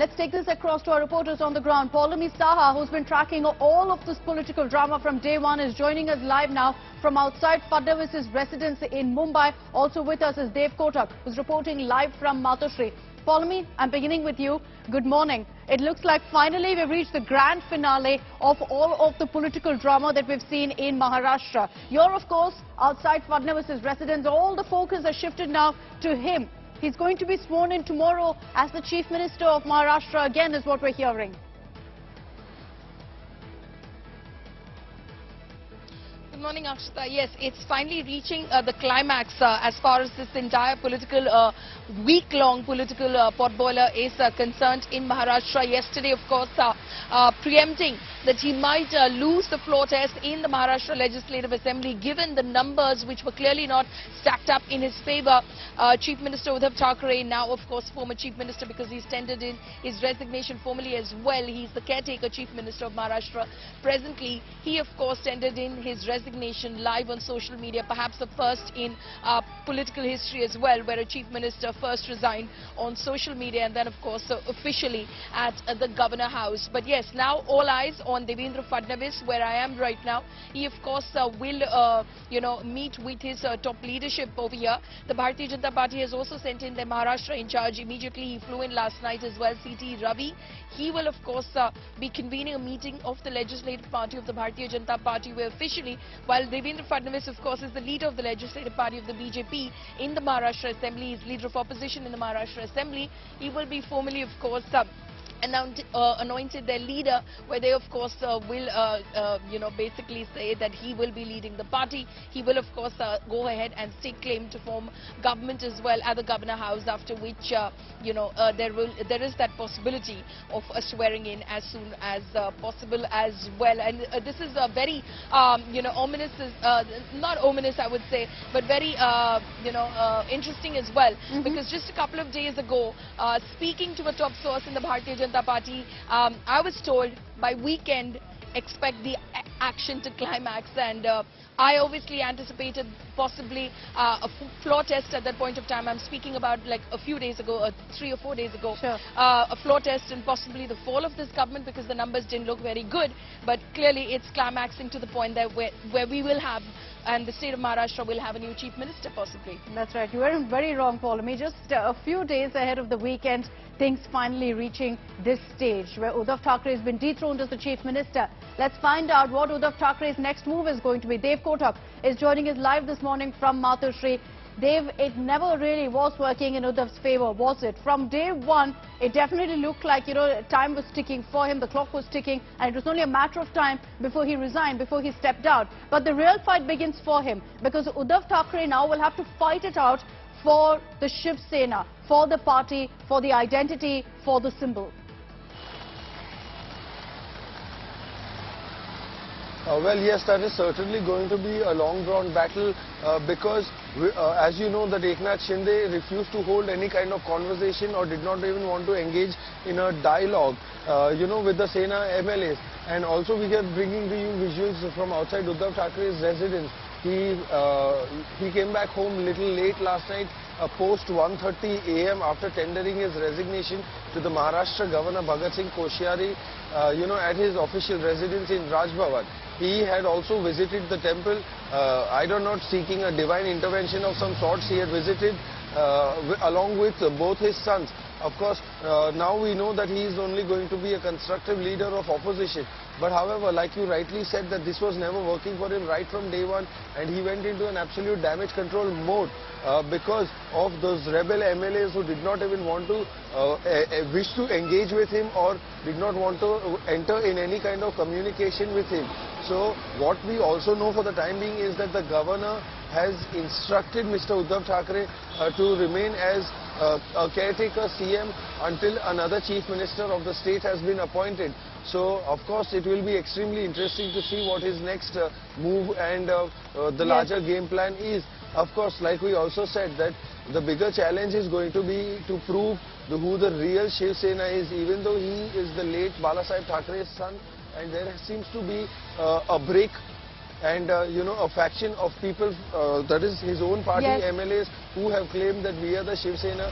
Let's take this across to our reporters on the ground. Paulami Saha, who's been tracking all of this political drama from day one, is joining us live now from outside Fadnavis' residence in Mumbai. Also with us is Dev Kotak, who's reporting live from Mathushri. Paulami, I'm beginning with you. Good morning. It looks like finally we've reached the grand finale of all of the political drama that we've seen in Maharashtra. You're, of course, outside Fadnavis' residence. All the focus has shifted now to him. He's going to be sworn in tomorrow as the Chief Minister of Maharashtra again, is what we're hearing. Good morning, Akshita. Yes, it's finally reaching the climax as far as this entire political, week-long political potboiler is concerned in Maharashtra. Yesterday, of course, preempting that he might lose the floor test in the Maharashtra Legislative Assembly, given the numbers which were clearly not stacked up in his favour. Chief Minister Uddhav Thackeray, now of course former Chief Minister because he's tendered in his resignation formally as well. He's the caretaker Chief Minister of Maharashtra. Presently, he of course tendered in his resignation live on social media, perhaps the first in political history as well, where a Chief Minister first resigned on social media and then of course officially at the Governor House. But yes, now all eyes on Devendra Fadnavis, where I am right now. He of course will meet with his top leadership over here. The Bharatiya Janata Party has also sent in their Maharashtra in charge. Immediately he flew in last night as well, CT Ravi. He will of course be convening a meeting of the Legislative Party of the Bharatiya Janata Party, where officially, while Devendra Fadnavis of course is the leader of the Legislative Party of the BJP in the Maharashtra Assembly, he's leader of opposition in the Maharashtra Assembly, he will be formally of course anointed their leader, where they of course will basically say that he will be leading the party. He will of course go ahead and stake claim to form government as well at the Governor House, after which there is that possibility of swearing in as soon as possible as well. And this is a very ominous, not ominous I would say, but very interesting as well, because just a couple of days ago, speaking to a top source in the Bharatiya Janata Party, I was told by weekend expect the action to climax, and I obviously anticipated possibly a floor test at that point of time. I'm speaking about like a few days ago, 3 or 4 days ago. Sure. A floor test and possibly the fall of this government, because the numbers didn't look very good. But clearly it's climaxing to the point that where we will have, and the state of Maharashtra will have a new Chief Minister possibly. That's right. You weren't very wrong, Paulami. Just a few days ahead of the weekend, things finally reaching this stage where Uddhav Thackeray has been dethroned as the Chief Minister. Let's find out what Uddhav Thackeray's next move is going to be. Dev Kotak is joining us live this morning from Mathushri. Dev, it never really was working in Uddhav's favour, was it? From day one, it definitely looked like, time was ticking for him, the clock was ticking, and it was only a matter of time before he resigned, before he stepped out. But the real fight begins for him, because Uddhav Thackeray now will have to fight it out for the Shiv Sena, for the party, for the identity, for the symbol. Well, yes, that is certainly going to be a long-drawn battle because, as you know, that Eknath Shinde refused to hold any kind of conversation or did not even want to engage in a dialogue, with the Sena MLAs. And also we are bringing to you visuals from outside Uddhav Thackeray's residence. He came back home little late last night, post 1:30 a.m. after tendering his resignation to the Maharashtra Governor Bhagat Singh Koshyari, at his official residence in Raj Bhavan. He had also visited the temple, I don't know, seeking a divine intervention of some sorts. He had visited along with both his sons. Of course, now we know that he is only going to be a constructive leader of opposition. But however, like you rightly said, that this was never working for him right from day one, and he went into an absolute damage control mode because of those rebel MLAs who did not even want to wish to engage with him or did not want to enter in any kind of communication with him. So what we also know for the time being is that the governor has instructed Mr. Uddhav Thackeray to remain as a caretaker CM until another Chief Minister of the state has been appointed. So, of course, it will be extremely interesting to see what his next move and the larger game plan is. Of course, like we also said, that the bigger challenge is going to be to prove who the real Shiv Sena is, even though he is the late Balasaheb Thackeray's son, and there seems to be a break and a faction of people, that is his own party MLAs, who have claimed that we are the Shiv Sena.